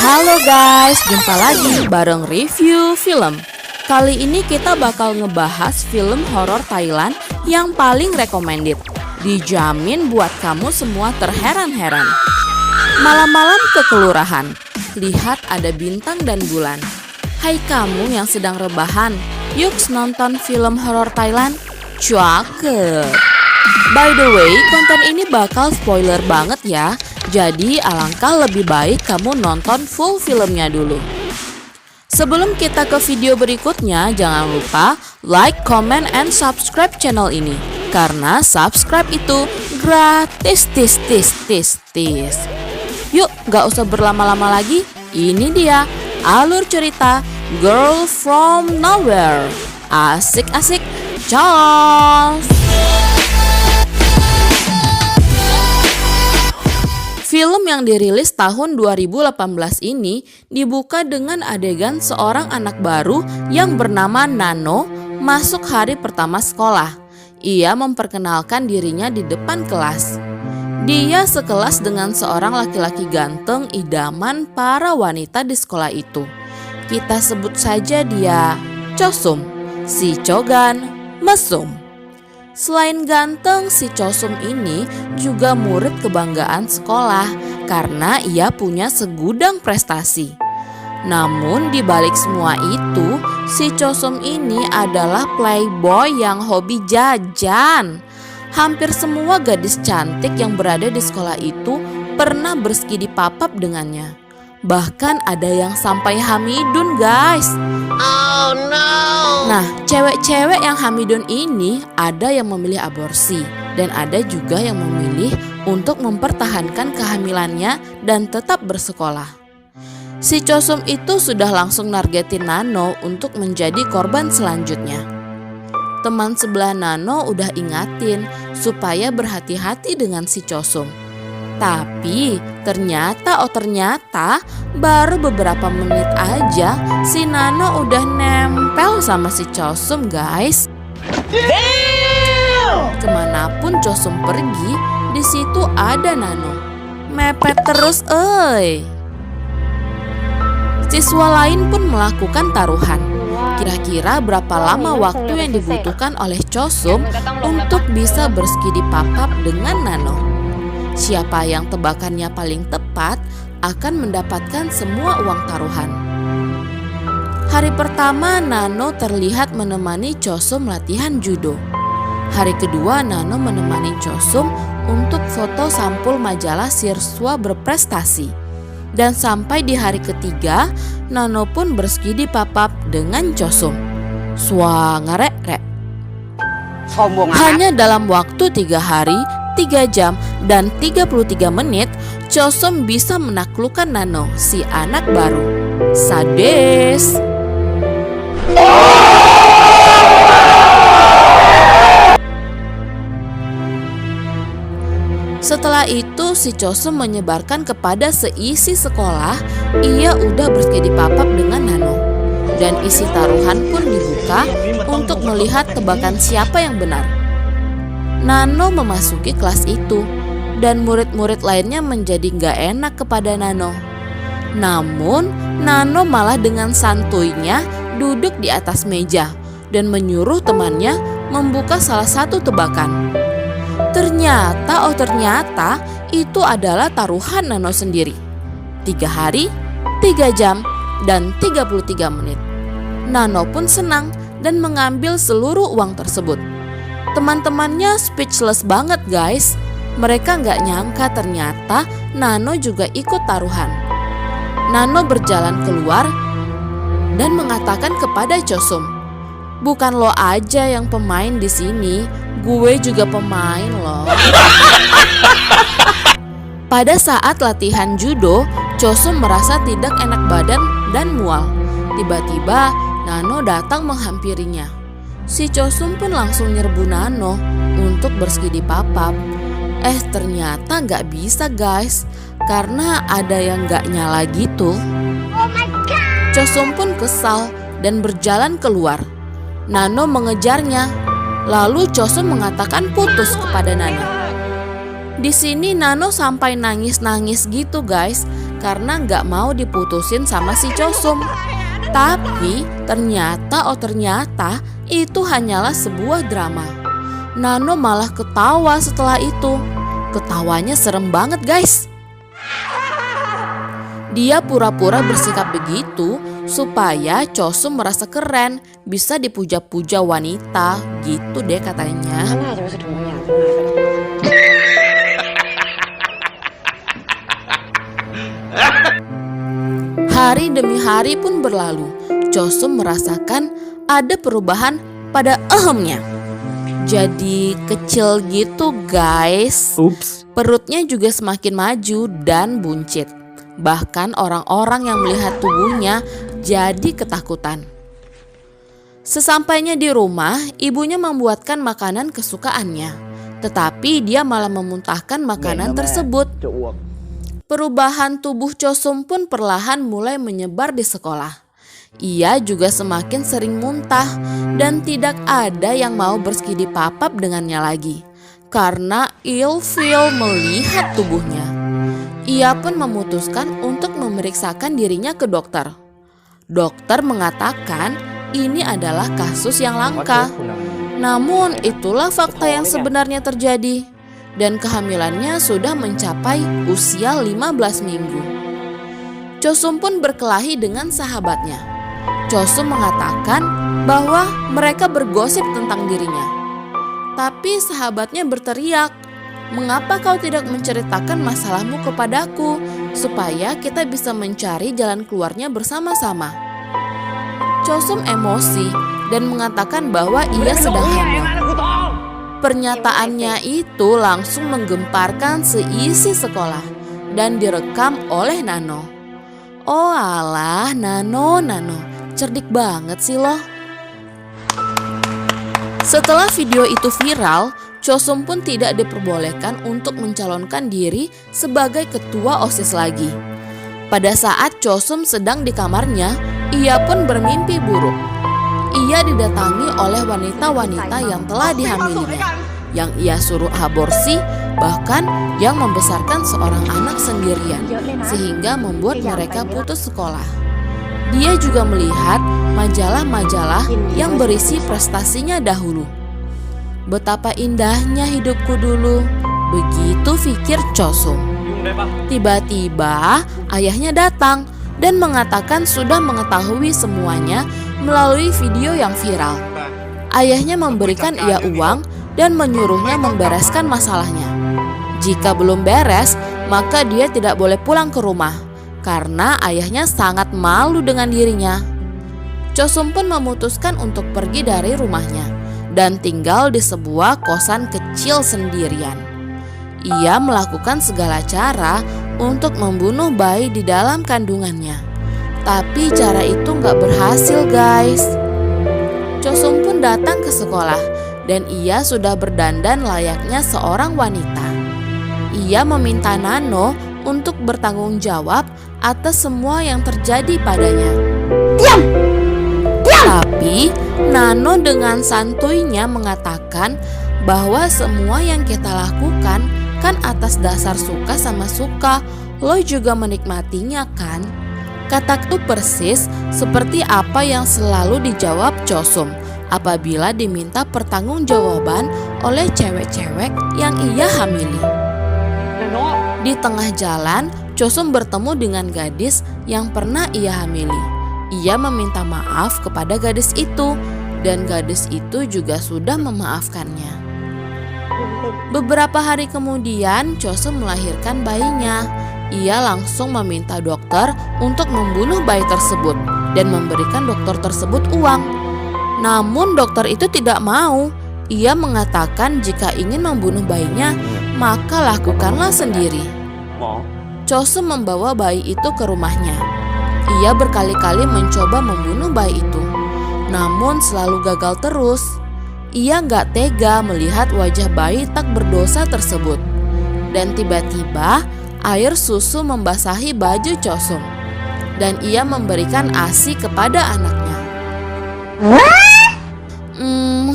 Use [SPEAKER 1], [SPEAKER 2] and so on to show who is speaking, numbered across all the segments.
[SPEAKER 1] Halo guys, jumpa lagi bareng review film. Kali ini kita bakal ngebahas film horor Thailand yang paling recommended. Dijamin buat kamu semua terheran-heran. Malam-malam ke kelurahan, lihat ada bintang dan bulan. Hai kamu yang sedang rebahan, yuk nonton film horor Thailand. Cakep. By the way, konten ini bakal spoiler banget ya. Jadi alangkah lebih baik kamu nonton full filmnya dulu. Sebelum kita ke video berikutnya, jangan lupa like, comment, and subscribe channel ini. Karena subscribe itu gratis. Yuk, gak usah berlama-lama lagi. Ini dia alur cerita Girl from Nowhere. Asik-asik, Charles. Film yang dirilis tahun 2018 ini dibuka dengan adegan seorang anak baru yang bernama Nano masuk hari pertama sekolah. Ia memperkenalkan dirinya di depan kelas. Dia sekelas dengan seorang laki-laki ganteng idaman para wanita di sekolah itu. Kita sebut saja dia Chosum, si Chogan Mesum. Selain ganteng, si Chosum ini juga murid kebanggaan sekolah karena ia punya segudang prestasi. Namun di balik semua itu, si Chosum ini adalah playboy yang hobi jajan. Hampir semua gadis cantik yang berada di sekolah itu pernah berskidi papap dengannya. Bahkan ada yang sampai hamidun, guys. Oh no. Nah, cewek-cewek yang hamidun ini ada yang memilih aborsi dan ada juga yang memilih untuk mempertahankan kehamilannya dan tetap bersekolah. Si Chosum itu sudah langsung nargetin Nano untuk menjadi korban selanjutnya. Teman sebelah Nano udah ingatin supaya berhati-hati dengan si Chosum. Tapi ternyata baru beberapa menit aja si Nano udah nempel sama si Chosum, guys. Damn! Kemanapun Chosum pergi, di situ ada Nano. Mepet terus, Siswa lain pun melakukan taruhan. Kira-kira berapa lama waktu yang dibutuhkan oleh Chosum untuk bisa berskidi papap dengan Nano? Siapa yang tebakannya paling tepat akan mendapatkan semua uang taruhan. Hari pertama Nano terlihat menemani Chosum latihan judo. Hari kedua Nano menemani Chosum untuk foto sampul majalah siswa berprestasi. Dan sampai di hari ketiga Nano pun berskidi papap dengan Chosum. Swangarek. Hanya dalam waktu 3 hari, 3 jam, dan 33 menit, Chosum bisa menaklukkan Nano, si anak baru. Sadis. Setelah itu, si Chosum menyebarkan kepada seisi sekolah, ia udah berskidi papap dengan Nano. Dan isi taruhan pun dibuka untuk melihat tebakan siapa yang benar. Nano memasuki kelas itu dan murid-murid lainnya menjadi gak enak kepada Nano. Namun Nano malah dengan santuinya duduk di atas meja dan menyuruh temannya membuka salah satu tebakan. Ternyata itu adalah taruhan Nano sendiri. 3 hari, 3 jam, dan 33 menit. Nano pun senang dan mengambil seluruh uang tersebut. Teman-temannya speechless banget, guys. Mereka gak nyangka ternyata Nano juga ikut taruhan. Nano berjalan keluar dan mengatakan kepada Chosum, "Bukan lo aja yang pemain di sini, gue juga pemain loh." Pada saat latihan judo, Chosum merasa tidak enak badan dan mual. Tiba-tiba Nano datang menghampirinya. Si Chosum pun langsung nyerbu Nano untuk berskidi papap. Ternyata gak bisa, guys, karena ada yang gak nyala gitu. Oh my God. Chosum pun kesal dan berjalan keluar. Nano mengejarnya. Lalu Chosum mengatakan putus kepada Nano. Di sini Nano sampai nangis-nangis gitu, guys, karena nggak mau diputusin sama si Chosum. Tapi ternyata itu hanyalah sebuah drama. Nano malah ketawa setelah itu. Ketawanya serem banget guys. Dia pura-pura bersikap begitu supaya Chosum merasa keren, bisa dipuja-puja wanita, gitu deh katanya. Hari demi hari pun berlalu. Chosum merasakan ada perubahan pada ehemnya. Jadi kecil gitu guys.
[SPEAKER 2] Ups.
[SPEAKER 1] Perutnya juga semakin maju dan buncit. Bahkan orang-orang yang melihat tubuhnya jadi ketakutan. Sesampainya di rumah, ibunya membuatkan makanan kesukaannya. Tetapi dia malah memuntahkan makanan tersebut. Perubahan tubuh Chosum pun perlahan mulai menyebar di sekolah. Ia juga semakin sering muntah dan tidak ada yang mau berskidi papap dengannya lagi. Karena ilfil melihat tubuhnya. Ia pun memutuskan untuk memeriksakan dirinya ke dokter. Dokter mengatakan ini adalah kasus yang langka. Namun itulah fakta yang sebenarnya terjadi. Dan kehamilannya sudah mencapai usia 15 minggu. Chosum pun berkelahi dengan sahabatnya. Chosum mengatakan bahwa mereka bergosip tentang dirinya. Tapi sahabatnya berteriak, "Mengapa kau tidak menceritakan masalahmu kepadaku supaya kita bisa mencari jalan keluarnya bersama-sama?" Chosum emosi dan mengatakan bahwa ia sedang hamil. Pernyataannya itu langsung menggemparkan seisi sekolah dan direkam oleh Nano. Oh alah, Nano, cerdik banget sih lo. Setelah video itu viral, Chosum pun tidak diperbolehkan untuk mencalonkan diri sebagai ketua OSIS lagi. Pada saat Chosum sedang di kamarnya, ia pun bermimpi buruk. Ia didatangi oleh wanita-wanita yang telah dihamilinya, yang ia suruh aborsi, bahkan yang membesarkan seorang anak sendirian, sehingga membuat mereka putus sekolah. Dia juga melihat majalah-majalah yang berisi prestasinya dahulu. Betapa indahnya hidupku dulu, begitu pikir Chosum. Tiba-tiba ayahnya datang dan mengatakan sudah mengetahui semuanya melalui video yang viral. Ayahnya memberikan ia uang dan menyuruhnya membereskan masalahnya. Jika belum beres, maka dia tidak boleh pulang ke rumah karena ayahnya sangat malu dengan dirinya. Chosum pun memutuskan untuk pergi dari rumahnya dan tinggal di sebuah kosan kecil sendirian. Ia melakukan segala cara untuk membunuh bayi di dalam kandungannya. Tapi cara itu gak berhasil guys. Chosum pun datang ke sekolah dan ia sudah berdandan layaknya seorang wanita. Ia meminta Nano untuk bertanggung jawab atas semua yang terjadi padanya. Diam! Tapi Nano dengan santuinya mengatakan bahwa semua yang kita lakukan kan atas dasar suka sama suka. Lo juga menikmatinya kan? Kata itu persis seperti apa yang selalu dijawab Chosum apabila diminta pertanggungjawaban oleh cewek-cewek yang ia hamili. Di tengah jalan, Chosum bertemu dengan gadis yang pernah ia hamili. Ia meminta maaf kepada gadis itu dan gadis itu juga sudah memaafkannya. Beberapa hari kemudian, Chosum melahirkan bayinya. Ia langsung meminta dokter untuk membunuh bayi tersebut dan memberikan dokter tersebut uang. Namun dokter itu tidak mau. Ia mengatakan jika ingin membunuh bayinya, maka lakukanlah sendiri. Chosum membawa bayi itu ke rumahnya. Ia berkali-kali mencoba membunuh bayi itu, namun selalu gagal terus. Ia gak tega melihat wajah bayi tak berdosa tersebut. Dan tiba-tiba air susu membasahi baju Chosum dan ia memberikan ASI kepada anaknya.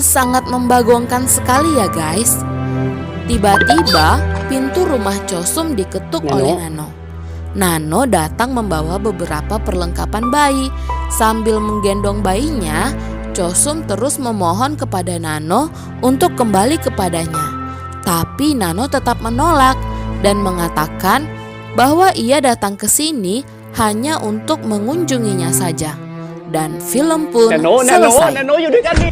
[SPEAKER 1] Sangat membagongkan sekali ya guys. Tiba-tiba pintu rumah Chosum diketuk oleh Nano. Nano datang membawa beberapa perlengkapan bayi. Sambil menggendong bayinya, Chosum terus memohon kepada Nano untuk kembali kepadanya. Tapi Nano tetap menolak dan mengatakan bahwa ia datang ke sini hanya untuk mengunjunginya saja. Dan film pun selesai.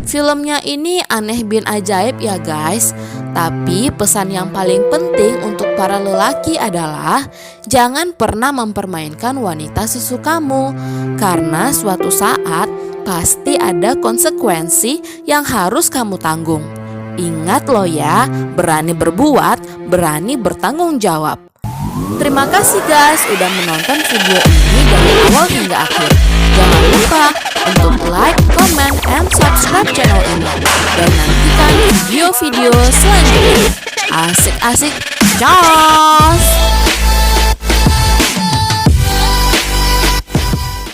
[SPEAKER 1] Filmnya ini aneh bin ajaib ya guys. Tapi pesan yang paling penting untuk para lelaki adalah jangan pernah mempermainkan wanita sesukamu. Karena suatu saat pasti ada konsekuensi yang harus kamu tanggung. Ingat loh ya, berani berbuat, berani bertanggung jawab. Terima kasih guys udah menonton video ini dari awal hingga akhir. Jangan lupa untuk like, comment, and subscribe channel ini. Dan nantikan video-video selanjutnya. Asik-asik, jos!